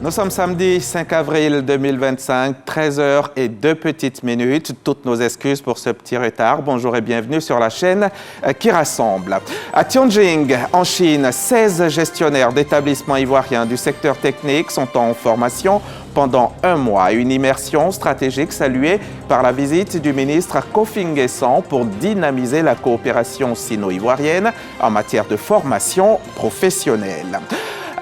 Nous sommes samedi 5 avril 2025, 13h et 2 petites minutes. Toutes nos excuses pour ce petit retard. Bonjour et bienvenue sur la chaîne qui rassemble. À Tianjin, en Chine, 16 gestionnaires d'établissements ivoiriens du secteur technique sont en formation pendant un mois. Une immersion stratégique saluée par la visite du ministre Kofi N'Guessan pour dynamiser la coopération sino-ivoirienne en matière de formation professionnelle.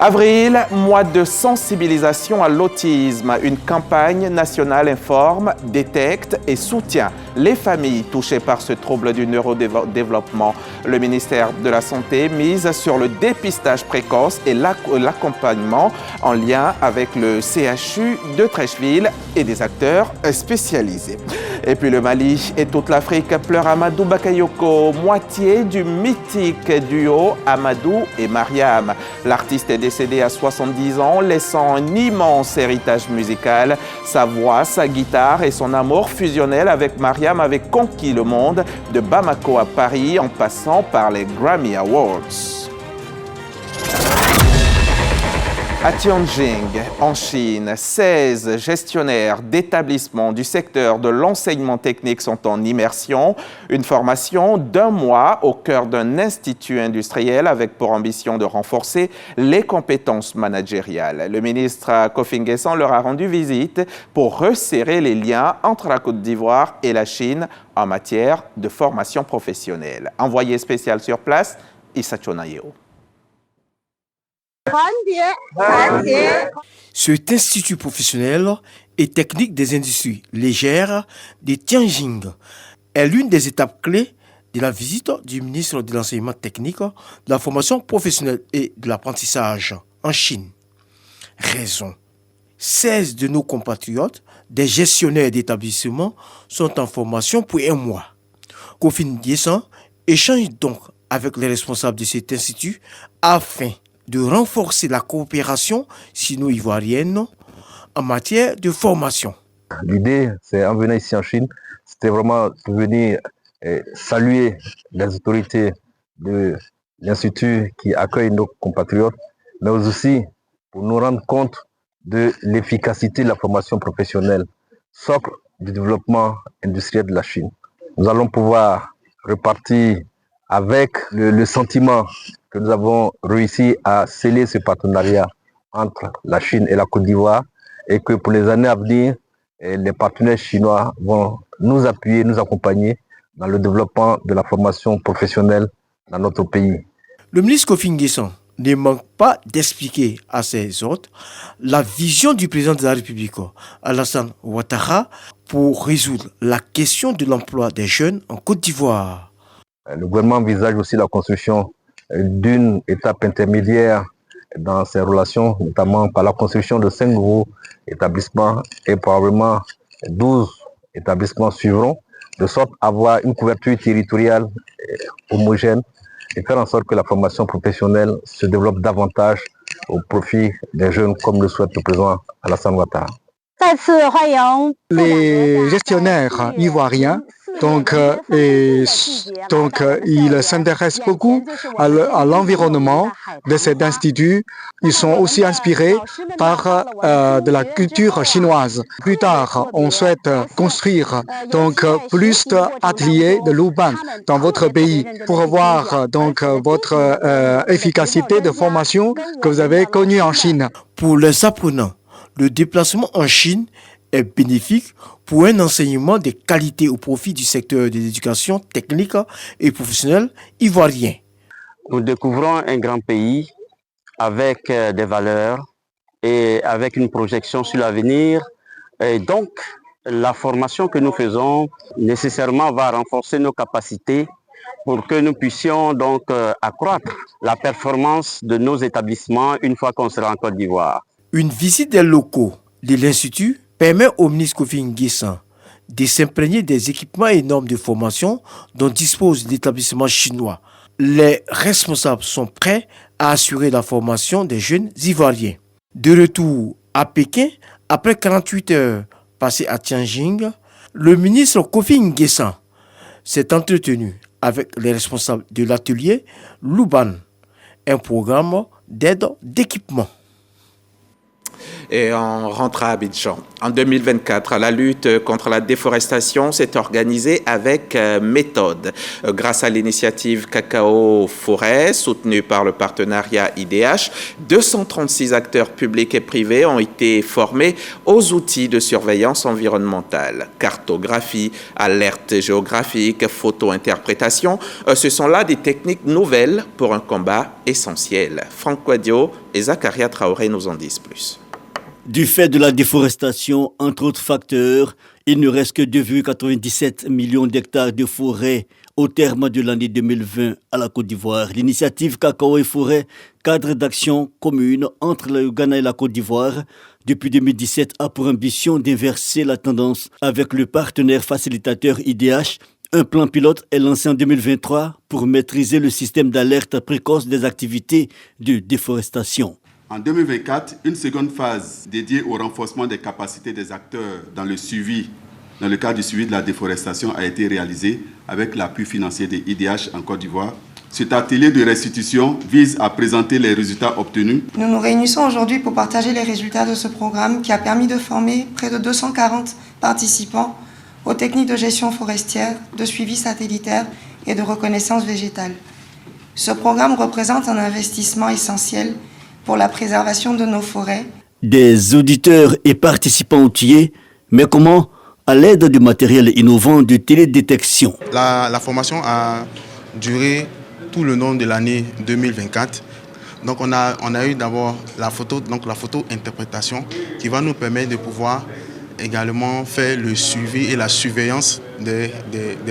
Avril, mois de sensibilisation à l'autisme. Une campagne nationale informe, détecte et soutient les familles touchées par ce trouble du neurodéveloppement. Le ministère de la Santé mise sur le dépistage précoce et l'accompagnement en lien avec le CHU de Treichville et des acteurs spécialisés. Et puis le Mali et toute l'Afrique pleurent Amadou Bakayoko, moitié du mythique duo Amadou et Mariam. L'artiste est décédé à 70 ans, laissant un immense héritage musical. Sa voix, sa guitare et son amour fusionnel avec Mariam avaient conquis le monde, de Bamako à Paris en passant par les Grammy Awards. À Tianjin, en Chine, 16 gestionnaires d'établissements du secteur de l'enseignement technique sont en immersion. Une formation d'un mois au cœur d'un institut industriel avec pour ambition de renforcer les compétences managériales. Le ministre Kofi N'Guessan leur a rendu visite pour resserrer les liens entre la Côte d'Ivoire et la Chine en matière de formation professionnelle. Envoyé spécial sur place, Issa Chonayeo. Cet institut professionnel et technique des industries légères de Tianjin est l'une des étapes clés de la visite du ministre de l'enseignement technique, de la formation professionnelle et de l'apprentissage en Chine. Raison. 16 de nos compatriotes, des gestionnaires d'établissements, sont en formation pour un mois. Kofi N'Guessan échange donc avec les responsables de cet institut afin de renforcer la coopération sino-ivoirienne en matière de formation. L'idée, c'est en venant ici en Chine, c'était vraiment de venir saluer les autorités de l'Institut qui accueille nos compatriotes, mais aussi pour nous rendre compte de l'efficacité de la formation professionnelle, socle du développement industriel de la Chine. Nous allons pouvoir repartir avec le sentiment que nous avons réussi à sceller ce partenariat entre la Chine et la Côte d'Ivoire et que pour les années à venir, les partenaires chinois vont nous appuyer, nous accompagner dans le développement de la formation professionnelle dans notre pays. Le ministre Kofi N'Guessan ne manque pas d'expliquer à ses hôtes la vision du président de la République, Alassane Ouattara, pour résoudre la question de l'emploi des jeunes en Côte d'Ivoire. Le gouvernement envisage aussi la construction d'une étape intermédiaire dans ces relations, notamment par la construction de 5 nouveaux établissements et probablement 12 établissements suivront, de sorte à avoir une couverture territoriale homogène et faire en sorte que la formation professionnelle se développe davantage au profit des jeunes, comme le souhaite le président Alassane Ouattara. Les gestionnaires ivoiriens ils s'intéressent beaucoup à l'environnement de cet institut. Ils sont aussi inspirés par de la culture chinoise. Plus tard, on souhaite construire plus d'ateliers de Luban dans votre pays pour voir votre efficacité de formation que vous avez connue en Chine. Pour les apprenants, le déplacement en Chine est bénéfique pour un enseignement de qualité au profit du secteur de l'éducation technique et professionnelle ivoirien. Nous découvrons un grand pays avec des valeurs et avec une projection sur l'avenir. Et donc, la formation que nous faisons nécessairement va renforcer nos capacités pour que nous puissions donc accroître la performance de nos établissements une fois qu'on sera en Côte d'Ivoire. Une visite des locaux de l'Institut permet au ministre Kofi N'Guessan de s'imprégner des équipements et normes de formation dont dispose l'établissement chinois. Les responsables sont prêts à assurer la formation des jeunes Ivoiriens. De retour à Pékin, après 48 heures passées à Tianjin, le ministre Kofi N'Guessan s'est entretenu avec les responsables de l'atelier Luban, un programme d'aide d'équipement. Et on rentre à Abidjan. En 2024, la lutte contre la déforestation s'est organisée avec méthode. Grâce à l'initiative Cacao Forêt, soutenue par le partenariat IDH, 236 acteurs publics et privés ont été formés aux outils de surveillance environnementale. Cartographie, alerte géographique, photo-interprétation, ce sont là des techniques nouvelles pour un combat essentiel. Franck Quadio et Zakaria Traoré nous en disent plus. Du fait de la déforestation, entre autres facteurs, il ne reste que 2,97 millions d'hectares de forêt au terme de l'année 2020 à la Côte d'Ivoire. L'initiative Cacao et Forêt, cadre d'action commune entre le Ghana et la Côte d'Ivoire, depuis 2017 a pour ambition d'inverser la tendance avec le partenaire facilitateur IDH. Un plan pilote est lancé en 2023 pour maîtriser le système d'alerte précoce des activités de déforestation. En 2024, une seconde phase dédiée au renforcement des capacités des acteurs dans le cadre du suivi de la déforestation a été réalisée avec l'appui financier des IDH en Côte d'Ivoire. Cet atelier de restitution vise à présenter les résultats obtenus. Nous nous réunissons aujourd'hui pour partager les résultats de ce programme qui a permis de former près de 240 participants aux techniques de gestion forestière, de suivi satellitaire et de reconnaissance végétale. Ce programme représente un investissement essentiel pour la préservation de nos forêts. Des auditeurs et participants outillés, mais comment? À l'aide du matériel innovant de télédétection. La formation a duré tout le long de l'année 2024. Donc on a eu d'abord la photo-interprétation qui va nous permettre de pouvoir également faire le suivi et la surveillance des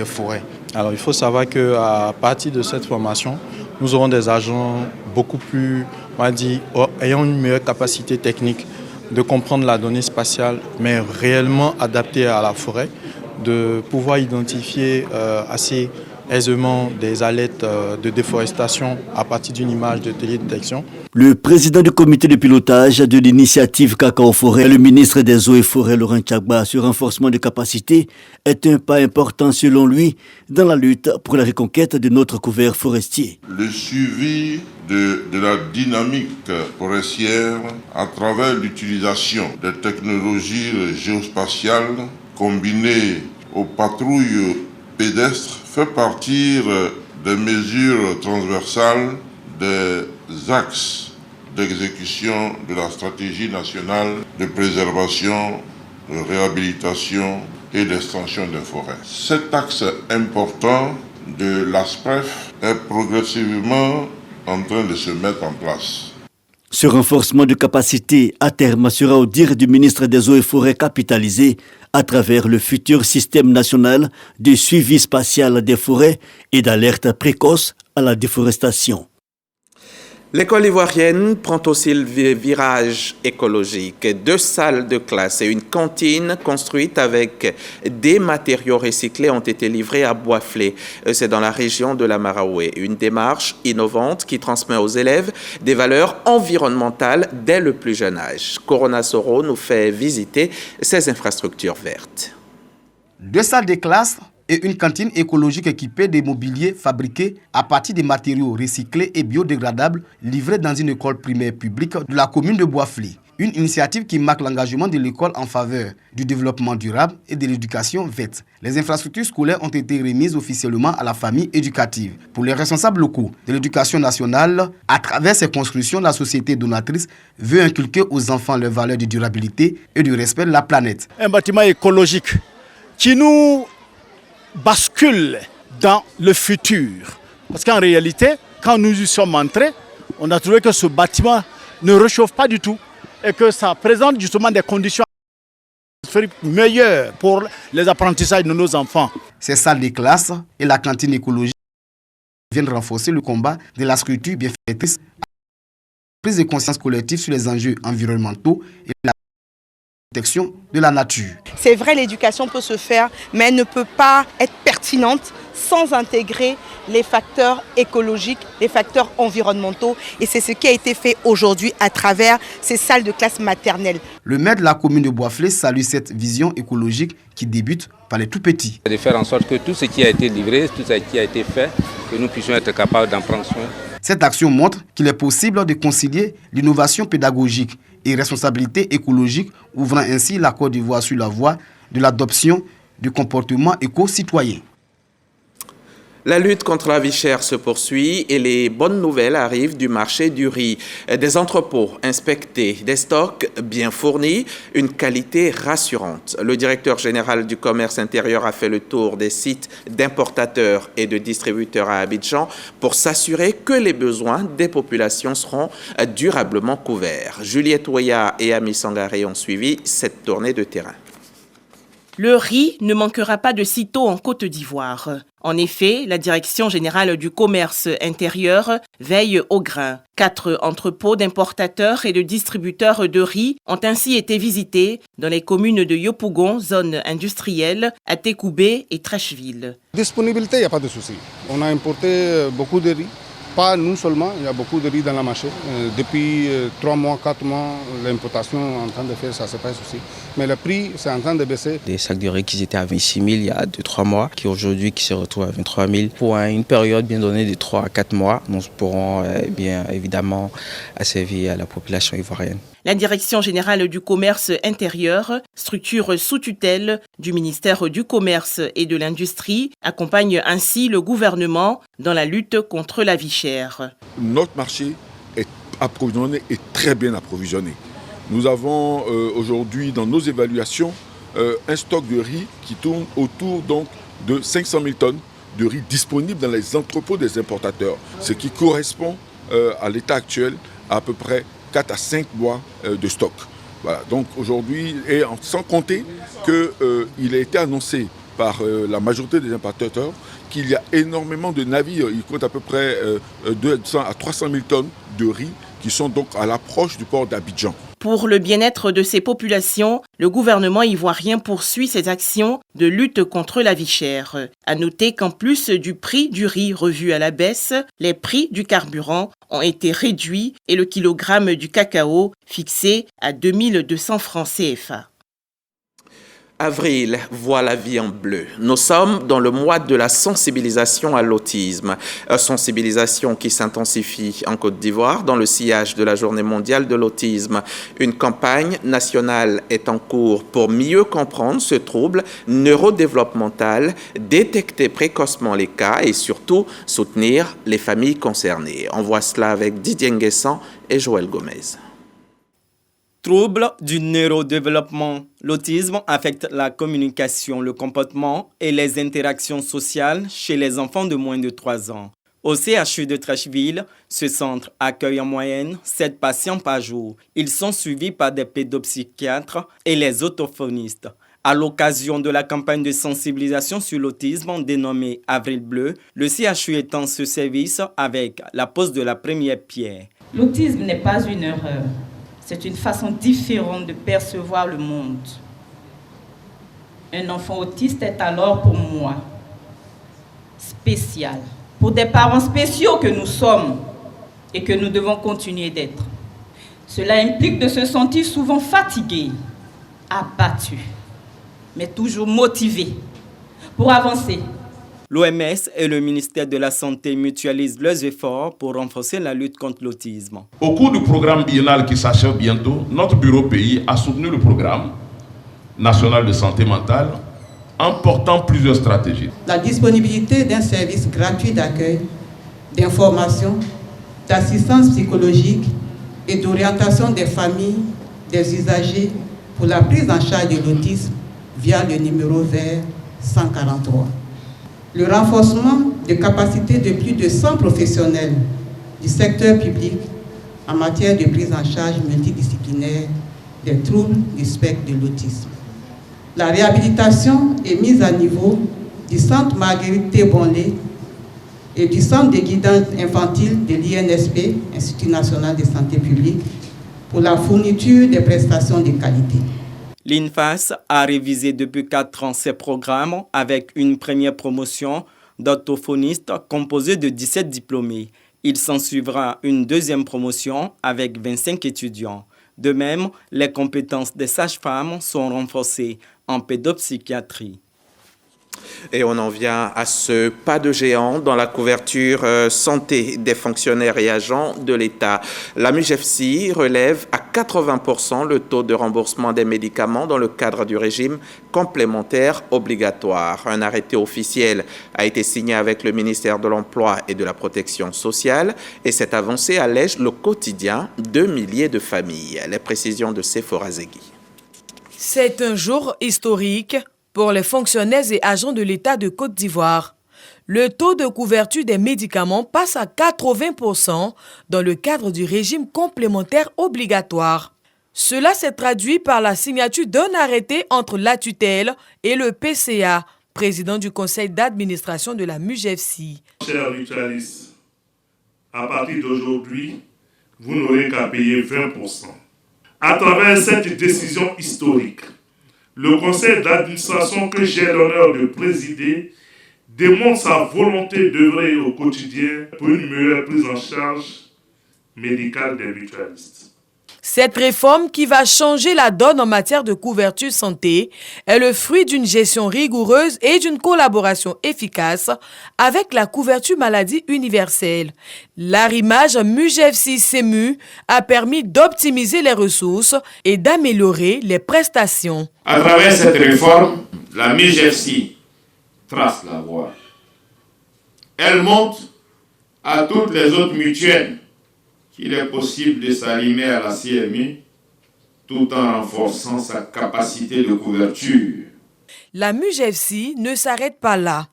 forêts. Alors il faut savoir qu'à partir de cette formation, nous aurons des agents beaucoup plus, on va dire, ayant une meilleure capacité technique de comprendre la donnée spatiale, mais réellement adaptée à la forêt, de pouvoir identifier assez aisément des alertes de déforestation à partir d'une image de télédétection. Le président du comité de pilotage de l'initiative Cacao Forêt, le ministre des Eaux et Forêts, Laurent Tchagba, ce renforcement de capacité est un pas important selon lui dans la lutte pour la reconquête de notre couvert forestier. Le suivi de la dynamique forestière à travers l'utilisation des technologies géospatiales combinées aux patrouilles pédestres fait partie des mesures transversales des axes d'exécution de la stratégie nationale de préservation, de réhabilitation et d'extension des forêts. Cet axe important de l'ASPREF est progressivement en train de se mettre en place. Ce renforcement de capacité à terme sera au dire du ministre des Eaux et Forêts capitalisé à travers le futur système national de suivi spatial des forêts et d'alerte précoce à la déforestation. L'école ivoirienne prend aussi le virage écologique. 2 salles de classe et une cantine construite avec des matériaux recyclés ont été livrées à Boisflé. C'est dans la région de la Maraoué. Une démarche innovante qui transmet aux élèves des valeurs environnementales dès le plus jeune âge. Corona Soro nous fait visiter ces infrastructures vertes. 2 salles de classe et une cantine écologique équipée de mobilier fabriqué à partir de matériaux recyclés et biodégradables livrés dans une école primaire publique de la commune de Boisflé. Une initiative qui marque l'engagement de l'école en faveur du développement durable et de l'éducation verte. Les infrastructures scolaires ont été remises officiellement à la famille éducative. Pour les responsables locaux de l'éducation nationale, à travers ces constructions, la société donatrice veut inculquer aux enfants les valeurs de durabilité et du respect de la planète. Un bâtiment écologique qui nous bascule dans le futur. Parce qu'en réalité, quand nous y sommes entrés, on a trouvé que ce bâtiment ne réchauffe pas du tout et que ça présente justement des conditions meilleures pour les apprentissages de nos enfants. Ces salles de classe et la cantine écologique viennent renforcer le combat de la structure bienfaitrice, prise de conscience collective sur les enjeux environnementaux et la protection de la nature. C'est vrai, l'éducation peut se faire, mais elle ne peut pas être pertinente sans intégrer les facteurs écologiques, les facteurs environnementaux. Et c'est ce qui a été fait aujourd'hui à travers ces salles de classe maternelle. Le maire de la commune de Boisflé salue cette vision écologique qui débute par les tout petits. De faire en sorte que tout ce qui a été livré, tout ce qui a été fait, que nous puissions être capables d'en prendre soin Cette action montre qu'il est possible de concilier l'innovation pédagogique et responsabilité écologique, ouvrant ainsi la Côte d'Ivoire sur la voie de l'adoption du comportement éco-citoyen. La lutte contre la vie chère se poursuit et les bonnes nouvelles arrivent du marché du riz. Des entrepôts inspectés, des stocks bien fournis, une qualité rassurante. Le directeur général du commerce intérieur a fait le tour des sites d'importateurs et de distributeurs à Abidjan pour s'assurer que les besoins des populations seront durablement couverts. Juliette Ouya et Ami Sangaré ont suivi cette tournée de terrain. Le riz ne manquera pas de sitôt en Côte d'Ivoire. En effet, la Direction générale du commerce intérieur veille au grain. 4 entrepôts d'importateurs et de distributeurs de riz ont ainsi été visités dans les communes de Yopougon, zone industrielle, à Tekoubé et Trècheville. Disponibilité, il n'y a pas de souci. On a importé beaucoup de riz. Pas nous seulement, il y a beaucoup de riz dans la marché. Depuis 3 mois, 4 mois, l'importation est en train de faire ça, c'est pas un souci. Mais le prix, c'est en train de baisser. Des sacs de riz qui étaient à 26 000 il y a 2-3 mois, qui aujourd'hui se retrouvent à 23 000. Pour une période bien donnée de 3 à 4 mois, nous pourrons bien évidemment asservir à la population ivoirienne. La Direction générale du commerce intérieur, structure sous tutelle du ministère du Commerce et de l'Industrie, accompagne ainsi le gouvernement dans la lutte contre la vie chère. Notre marché est approvisionné et très bien approvisionné. Nous avons aujourd'hui dans nos évaluations un stock de riz qui tourne autour donc, de 500 000 tonnes de riz disponibles dans les entrepôts des importateurs, ce qui correspond à l'état actuel à peu près 4 à 5 mois de stock. Voilà, donc aujourd'hui, et sans compter qu'il a été annoncé par la majorité des importateurs qu'il y a énormément de navires, il compte à peu près 200 à 300 000 tonnes de riz qui sont donc à l'approche du port d'Abidjan. Pour le bien-être de ces populations, le gouvernement ivoirien poursuit ses actions de lutte contre la vie chère. À noter qu'en plus du prix du riz revu à la baisse, les prix du carburant ont été réduits et le kilogramme du cacao fixé à 2200 francs CFA. Avril voit la vie en bleu. Nous sommes dans le mois de la sensibilisation à l'autisme. Sensibilisation qui s'intensifie en Côte d'Ivoire dans le sillage de la Journée mondiale de l'autisme. Une campagne nationale est en cours pour mieux comprendre ce trouble neurodéveloppemental, détecter précocement les cas et surtout soutenir les familles concernées. On voit cela avec Didier Nguessan et Joël Gomez. Troubles du neurodéveloppement. L'autisme affecte la communication, le comportement et les interactions sociales chez les enfants de moins de 3 ans. Au CHU de Trècheville, ce centre accueille en moyenne 7 patients par jour. Ils sont suivis par des pédopsychiatres et les orthophonistes. À l'occasion de la campagne de sensibilisation sur l'autisme dénommée Avril Bleu, le CHU étend ce service avec la pose de la première pierre. L'autisme n'est pas une erreur. C'est une façon différente de percevoir le monde. Un enfant autiste est alors pour moi spécial. Pour des parents spéciaux que nous sommes et que nous devons continuer d'être. Cela implique de se sentir souvent fatigué, abattu, mais toujours motivé pour avancer. L'OMS et le ministère de la Santé mutualisent leurs efforts pour renforcer la lutte contre l'autisme. Au cours du programme biennal qui s'achève bientôt, notre bureau pays a soutenu le programme national de santé mentale en portant plusieurs stratégies. La disponibilité d'un service gratuit d'accueil, d'information, d'assistance psychologique et d'orientation des familles, des usagers pour la prise en charge de l'autisme via le numéro vert 143. Le renforcement des capacités de plus de 100 professionnels du secteur public en matière de prise en charge multidisciplinaire des troubles du spectre de l'autisme. La réhabilitation et mise à niveau du centre Marguerite Thébonlé et du centre de guidance infantile de l'INSP, Institut national de santé publique, pour la fourniture des prestations de qualité. L'INFAS a révisé depuis 4 ans ses programmes avec une première promotion d'orthophonistes composée de 17 diplômés. Il s'en suivra une deuxième promotion avec 25 étudiants. De même, les compétences des sages-femmes sont renforcées en pédopsychiatrie. Et on en vient à ce pas de géant dans la couverture santé des fonctionnaires et agents de l'État. La MUGEFSI relève à 80% le taux de remboursement des médicaments dans le cadre du régime complémentaire obligatoire. Un arrêté officiel a été signé avec le ministère de l'Emploi et de la Protection sociale et cette avancée allège le quotidien de milliers de familles. Les précisions de Sephora Zegui. C'est un jour historique pour les fonctionnaires et agents de l'État de Côte d'Ivoire. Le taux de couverture des médicaments passe à 80% dans le cadre du régime complémentaire obligatoire. Cela s'est traduit par la signature d'un arrêté entre la tutelle et le PCA, président du conseil d'administration de la MUGEFSI. Chers mutualistes, à partir d'aujourd'hui, vous n'aurez qu'à payer 20%. À travers cette décision historique, le conseil d'administration que j'ai l'honneur de présider démontre sa volonté d'œuvrer au quotidien pour une meilleure prise en charge médicale des mutualistes. Cette réforme qui va changer la donne en matière de couverture santé est le fruit d'une gestion rigoureuse et d'une collaboration efficace avec la couverture maladie universelle. L'arrimage MUGEFSI-CEMU a permis d'optimiser les ressources et d'améliorer les prestations. À travers cette réforme, la MUGEFSI trace la voie. Elle montre à toutes les autres mutuelles qu'il est possible de s'arrimer à la CMU tout en renforçant sa capacité de couverture. La MUGEFSI ne s'arrête pas là.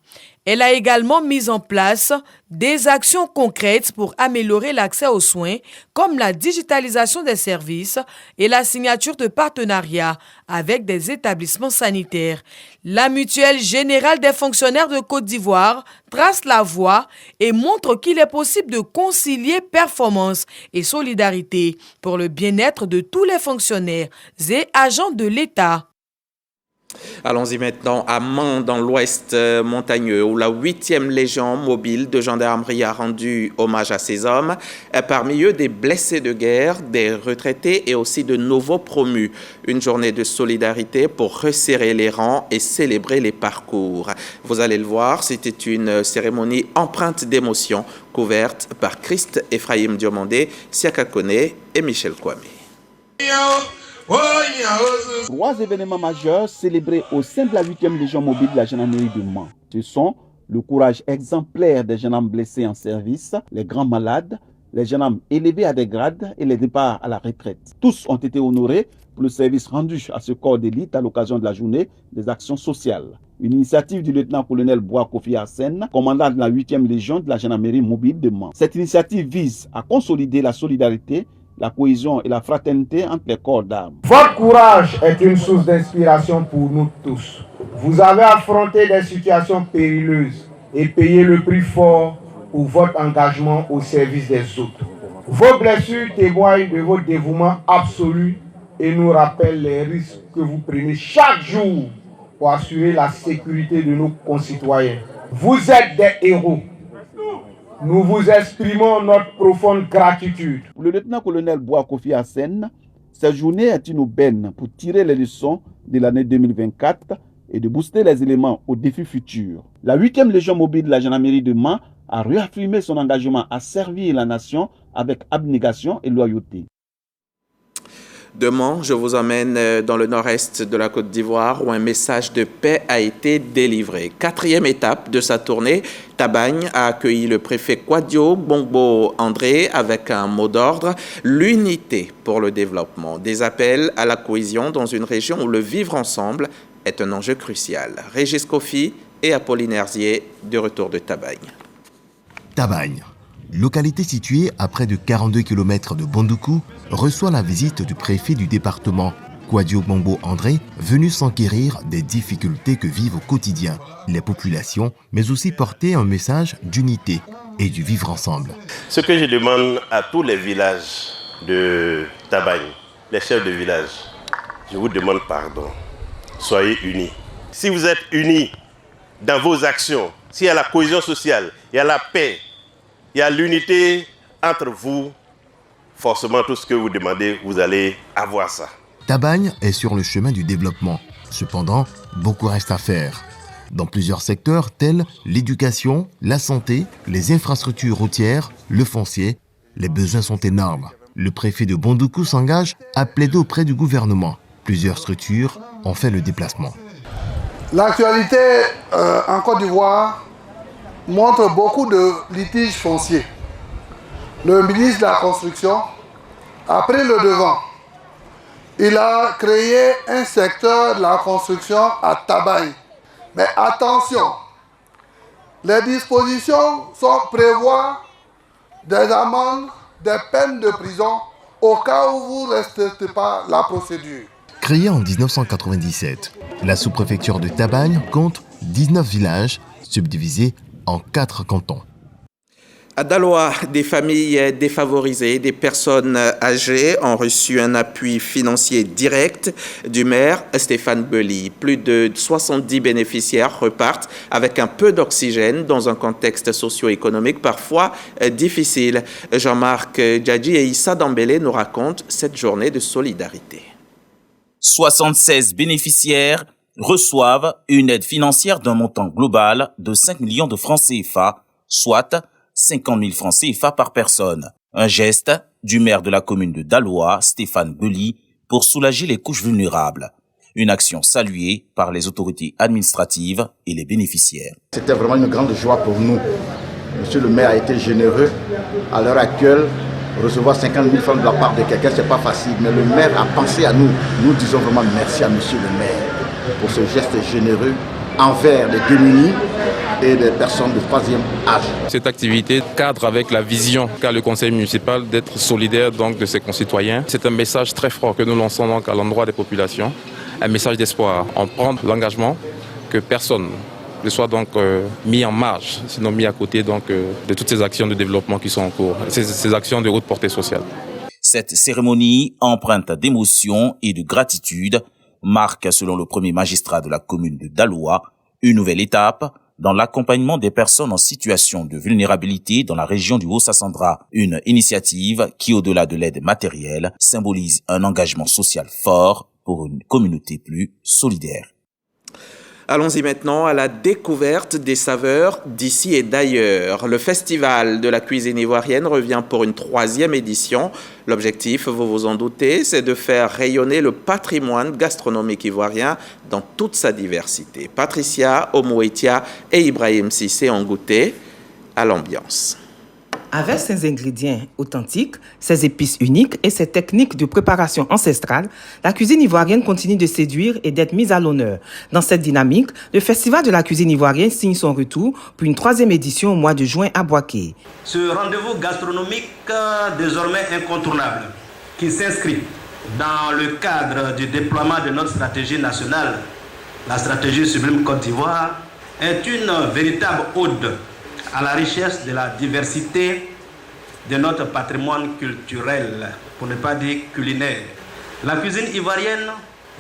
Elle a également mis en place des actions concrètes pour améliorer l'accès aux soins, comme la digitalisation des services et la signature de partenariats avec des établissements sanitaires. La Mutuelle Générale des fonctionnaires de Côte d'Ivoire trace la voie et montre qu'il est possible de concilier performance et solidarité pour le bien-être de tous les fonctionnaires et agents de l'État. Allons-y maintenant à Mans, dans l'ouest montagneux, où la 8e Légion mobile de gendarmerie a rendu hommage à ces hommes. Parmi eux, des blessés de guerre, des retraités et aussi de nouveaux promus. Une journée de solidarité pour resserrer les rangs et célébrer les parcours. Vous allez le voir, c'était une cérémonie empreinte d'émotion, couverte par Christ Ephraim Diomandé, Siaka Kone et Michel Kwame. 3 événements majeurs célébrés au sein de la 8e Légion mobile de la gendarmerie de Mans. Ce sont le courage exemplaire des gendarmes blessés en service, les grands malades, les gendarmes élevés à des grades et les départs à la retraite. Tous ont été honorés pour le service rendu à ce corps d'élite à l'occasion de la journée des actions sociales. Une initiative du lieutenant-colonel Bois Kofi Arsène, commandant de la 8e Légion de la gendarmerie mobile de Mans. Cette initiative vise à consolider la solidarité, la cohésion et la fraternité entre les corps d'armes. Votre courage est une source d'inspiration pour nous tous. Vous avez affronté des situations périlleuses et payé le prix fort pour votre engagement au service des autres. Vos blessures témoignent de votre dévouement absolu et nous rappellent les risques que vous prenez chaque jour pour assurer la sécurité de nos concitoyens. Vous êtes des héros. Nous vous exprimons notre profonde gratitude. Pour le lieutenant-colonel Bois Kofi Arsène, cette journée est une aubaine pour tirer les leçons de l'année 2024 et de booster les éléments aux défis futurs. La 8e Légion mobile de la gendarmerie de Mans a réaffirmé son engagement à servir la nation avec abnégation et loyauté. De Mans, je vous emmène dans le nord-est de la Côte d'Ivoire où un message de paix a été délivré. 4e étape de sa tournée, Tabagne a accueilli le préfet Kwadio Bongbo André avec un mot d'ordre, l'unité pour le développement. Des appels à la cohésion dans une région où le vivre ensemble est un enjeu crucial. Régis Kofi et Apollinaire Zier, de retour de Tabagne. Tabagne, localité située à près de 42 km de Bondoukou, reçoit la visite du préfet du département, Kwadio Bongbo André, venu s'enquérir des difficultés que vivent au quotidien les populations, mais aussi porter un message d'unité et du vivre ensemble. Ce que je demande à tous les villages de Tabagne, les chefs de village, je vous demande pardon. Soyez unis. Si vous êtes unis dans vos actions, s'il y a la cohésion sociale, il y a la paix, il y a l'unité entre vous, forcément tout ce que vous demandez, vous allez avoir ça. Tabagne est sur le chemin du développement. Cependant, beaucoup reste à faire. Dans plusieurs secteurs tels l'éducation, la santé, les infrastructures routières, le foncier, les besoins sont énormes. Le préfet de Bondoukou s'engage à plaider auprès du gouvernement. Plusieurs structures ont fait le déplacement. L'actualité en Côte d'Ivoire montre beaucoup de litiges fonciers. Le ministre de la Construction a pris le devant. Il a créé un secteur de la construction à Tabagne. Mais attention, les dispositions prévoient des amendes, des peines de prison au cas où vous ne respectez pas la procédure. Créée en 1997, la sous-préfecture de Tabagne compte 19 villages subdivisés en 4 cantons. À Daloa, des familles défavorisées, des personnes âgées ont reçu un appui financier direct du maire Stéphane Belly. Plus de 70 bénéficiaires repartent avec un peu d'oxygène dans un contexte socio-économique parfois difficile. Jean-Marc Djadji et Issa Dambélé nous racontent cette journée de solidarité. 76 bénéficiaires reçoivent une aide financière d'un montant global de 5 millions de francs CFA, soit 50 000 francs CFA par personne. Un geste du maire de la commune de Daloa, Stéphane Belly, pour soulager les couches vulnérables. Une action saluée par les autorités administratives et les bénéficiaires. C'était vraiment une grande joie pour nous. Monsieur le maire a été généreux. À l'heure actuelle, recevoir 50 000 francs de la part de quelqu'un, c'est pas facile. Mais le maire a pensé à nous. Nous disons vraiment merci à monsieur le maire pour ce geste généreux envers les démunis et les personnes de troisième âge. Cette activité cadre avec la vision qu'a le conseil municipal d'être solidaire donc de ses concitoyens. C'est un message très fort que nous lançons donc à l'endroit des populations, un message d'espoir. On prend l'engagement que personne ne soit donc mis en marge, sinon mis à côté donc de toutes ces actions de développement qui sont en cours, ces actions de haute portée sociale. Cette cérémonie, empreinte d'émotion et de gratitude, marque, selon le premier magistrat de la commune de Daloa, une nouvelle étape dans l'accompagnement des personnes en situation de vulnérabilité dans la région du Haut-Sassandra. Une initiative qui, au-delà de l'aide matérielle, symbolise un engagement social fort pour une communauté plus solidaire. Allons-y maintenant à la découverte des saveurs d'ici et d'ailleurs. Le Festival de la cuisine ivoirienne revient pour une 3e édition. L'objectif, vous vous en doutez, c'est de faire rayonner le patrimoine gastronomique ivoirien dans toute sa diversité. Patricia Omoetia et Ibrahim Sissé ont goûté à l'ambiance. Avec ses ingrédients authentiques, ses épices uniques et ses techniques de préparation ancestrales, la cuisine ivoirienne continue de séduire et d'être mise à l'honneur. Dans cette dynamique, le Festival de la cuisine ivoirienne signe son retour pour une 3e édition au mois de juin à Boaké. Ce rendez-vous gastronomique désormais incontournable, qui s'inscrit dans le cadre du déploiement de notre stratégie nationale, la stratégie Sublime Côte d'Ivoire, est une véritable ode à la richesse de la diversité de notre patrimoine culturel, pour ne pas dire culinaire. La cuisine ivoirienne,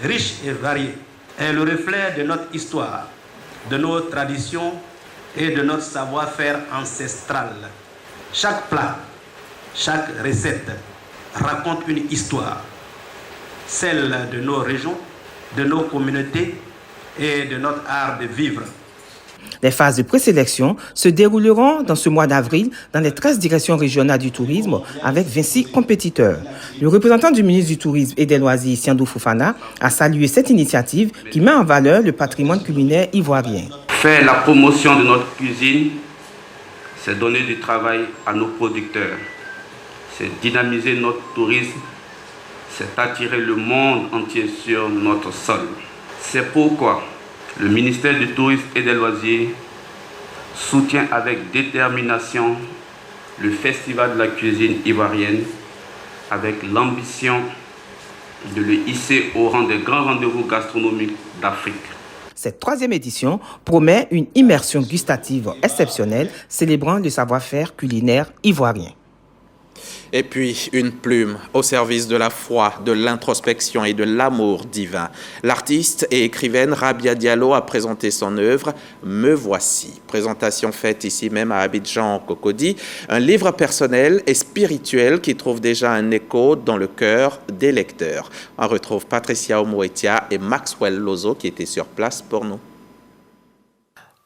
riche et variée, est le reflet de notre histoire, de nos traditions et de notre savoir-faire ancestral. Chaque plat, chaque recette raconte une histoire, celle de nos régions, de nos communautés et de notre art de vivre. Les phases de présélection se dérouleront dans ce mois d'avril dans les 13 directions régionales du tourisme avec 26 compétiteurs. Le représentant du ministre du Tourisme et des Loisirs, Siandou Fofana, a salué cette initiative qui met en valeur le patrimoine culinaire ivoirien. Faire la promotion de notre cuisine, c'est donner du travail à nos producteurs, c'est dynamiser notre tourisme, c'est attirer le monde entier sur notre sol. C'est pourquoi le ministère du Tourisme et des Loisirs soutient avec détermination le Festival de la cuisine ivoirienne avec l'ambition de le hisser au rang des grands rendez-vous gastronomiques d'Afrique. Cette 3e édition promet une immersion gustative exceptionnelle célébrant le savoir-faire culinaire ivoirien. Et puis, une plume au service de la foi, de l'introspection et de l'amour divin. L'artiste et écrivaine Rabia Diallo a présenté son œuvre « Me voici ». Présentation faite ici même à Abidjan, en Cocody. Un livre personnel et spirituel qui trouve déjà un écho dans le cœur des lecteurs. On retrouve Patricia Omoetia et Maxwell Lozo qui étaient sur place pour nous.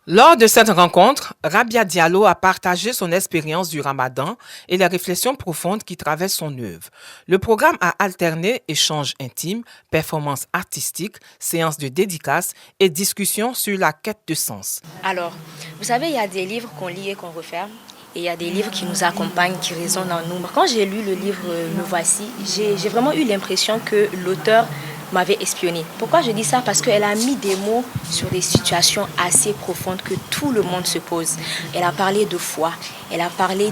Lors de cette rencontre, Rabia Diallo a partagé son expérience du Ramadan et les réflexions profondes qui traversent son œuvre. Le programme a alterné échanges intimes, performances artistiques, séances de dédicaces et discussions sur la quête de sens. Alors, vous savez, il y a des livres qu'on lit et qu'on referme. Et il y a des livres qui nous accompagnent, qui résonnent en nous. Quand j'ai lu le livre Me Voici, j'ai vraiment eu l'impression que l'auteur m'avait espionné. Pourquoi je dis ça? Parce qu'elle a mis des mots sur des situations assez profondes que tout le monde se pose. Elle a parlé de foi, elle a parlé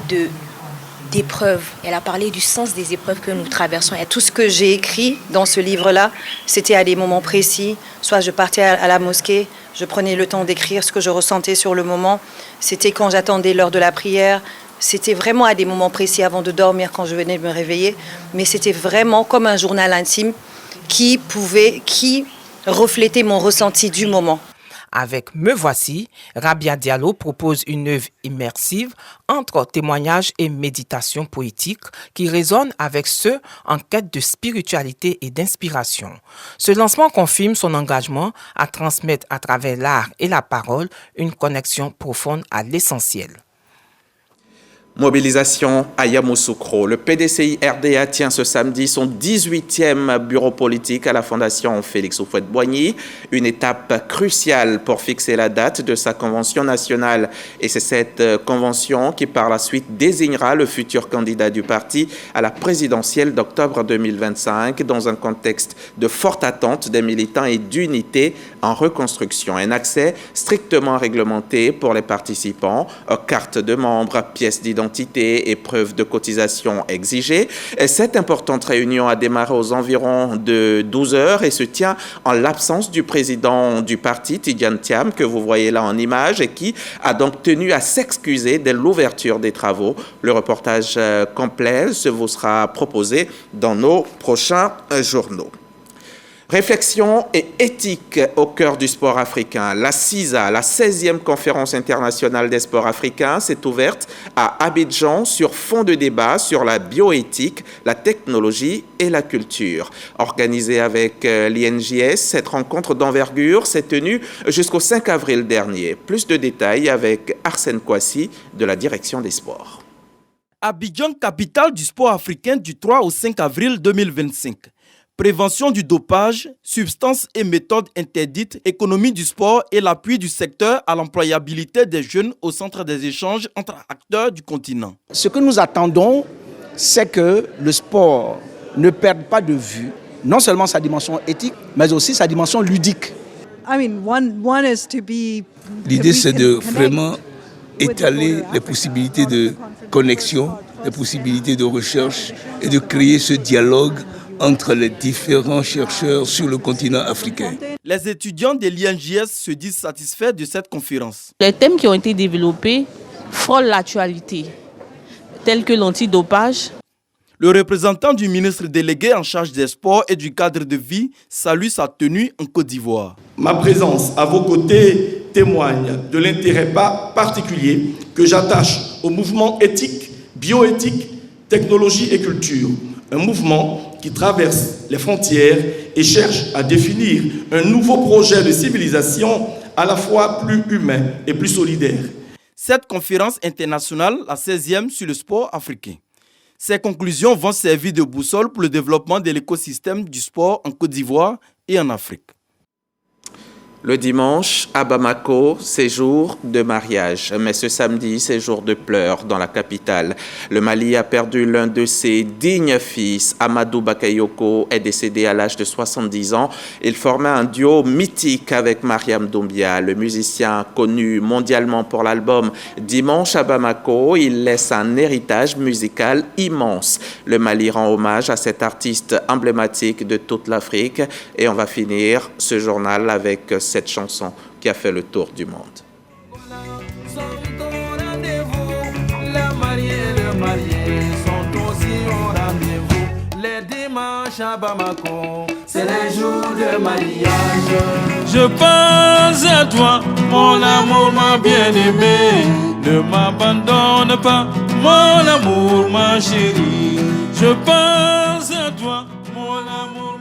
d'épreuves, elle a parlé du sens des épreuves que nous traversons. Et tout ce que j'ai écrit dans ce livre-là, c'était à des moments précis. Soit je partais à la mosquée, je prenais le temps d'écrire ce que je ressentais sur le moment. C'était quand j'attendais l'heure de la prière. C'était vraiment à des moments précis avant de dormir, quand je venais de me réveiller. Mais c'était vraiment comme un journal intime qui reflétait mon ressenti du moment. Avec Me Voici, Rabia Diallo propose une œuvre immersive entre témoignages et méditation poétique qui résonne avec ceux en quête de spiritualité et d'inspiration. Ce lancement confirme son engagement à transmettre à travers l'art et la parole une connexion profonde à l'essentiel. Mobilisation à Yamoussoukro. Le PDCI RDA tient ce samedi son 18e bureau politique à la Fondation Félix Houphouët-Boigny. Une étape cruciale pour fixer la date de sa convention nationale. Et c'est cette convention qui par la suite désignera le futur candidat du parti à la présidentielle d'octobre 2025 dans un contexte de forte attente des militants et d'unité en reconstruction. Un accès strictement réglementé pour les participants, carte de membre, pièces d'identité et preuves de cotisation exigées. Et cette importante réunion a démarré aux environs de 12 heures et se tient en l'absence du président du parti, Tidjane Thiam, que vous voyez là en image et qui a donc tenu à s'excuser dès l'ouverture des travaux. Le reportage complet vous sera proposé dans nos prochains journaux. Réflexion et éthique au cœur du sport africain. La CISA, la 16e conférence internationale des sports africains, s'est ouverte à Abidjan sur fond de débat sur la bioéthique, la technologie et la culture. Organisée avec l'INJS, cette rencontre d'envergure s'est tenue jusqu'au 5 avril dernier. Plus de détails avec Arsène Kouassi de la direction des sports. Abidjan, capitale du sport africain du 3 au 5 avril 2025. Prévention du dopage, substances et méthodes interdites, économie du sport et l'appui du secteur à l'employabilité des jeunes au centre des échanges entre acteurs du continent. Ce que nous attendons, c'est que le sport ne perde pas de vue non seulement sa dimension éthique, mais aussi sa dimension ludique. L'idée, c'est de vraiment étaler les possibilités de connexion, les possibilités de recherche et de créer ce dialogue entre les différents chercheurs sur le continent africain. Les étudiants de l'INJS se disent satisfaits de cette conférence. Les thèmes qui ont été développés frôlent l'actualité, tels que l'antidopage. Le représentant du ministre délégué en charge des sports et du cadre de vie salue sa tenue en Côte d'Ivoire. Ma présence à vos côtés témoigne de l'intérêt particulier que j'attache au mouvement éthique, bioéthique, technologie et culture. Un mouvement qui traverse les frontières et cherche à définir un nouveau projet de civilisation à la fois plus humain et plus solidaire. Cette conférence internationale, la 16e sur le sport africain. Ces conclusions vont servir de boussole pour le développement de l'écosystème du sport en Côte d'Ivoire et en Afrique. Le dimanche, à Bamako, c'est jour de mariage. Mais ce samedi, c'est jour de pleurs dans la capitale. Le Mali a perdu l'un de ses dignes fils. Amadou Bakayoko est décédé à l'âge de 70 ans. Il formait un duo mythique avec Mariam Doumbia, le musicien connu mondialement pour l'album Dimanche à Bamako. Il laisse un héritage musical immense. Le Mali rend hommage à cet artiste emblématique de toute l'Afrique. Et on va finir ce journal avec cette chanson qui a fait le tour du monde. Les dimanches à Bamako, c'est les jours de mariage. Je pense à toi, mon amour, ma bien-aimée. Ne m'abandonne pas, mon amour, ma chérie. Je pense à toi, mon amour.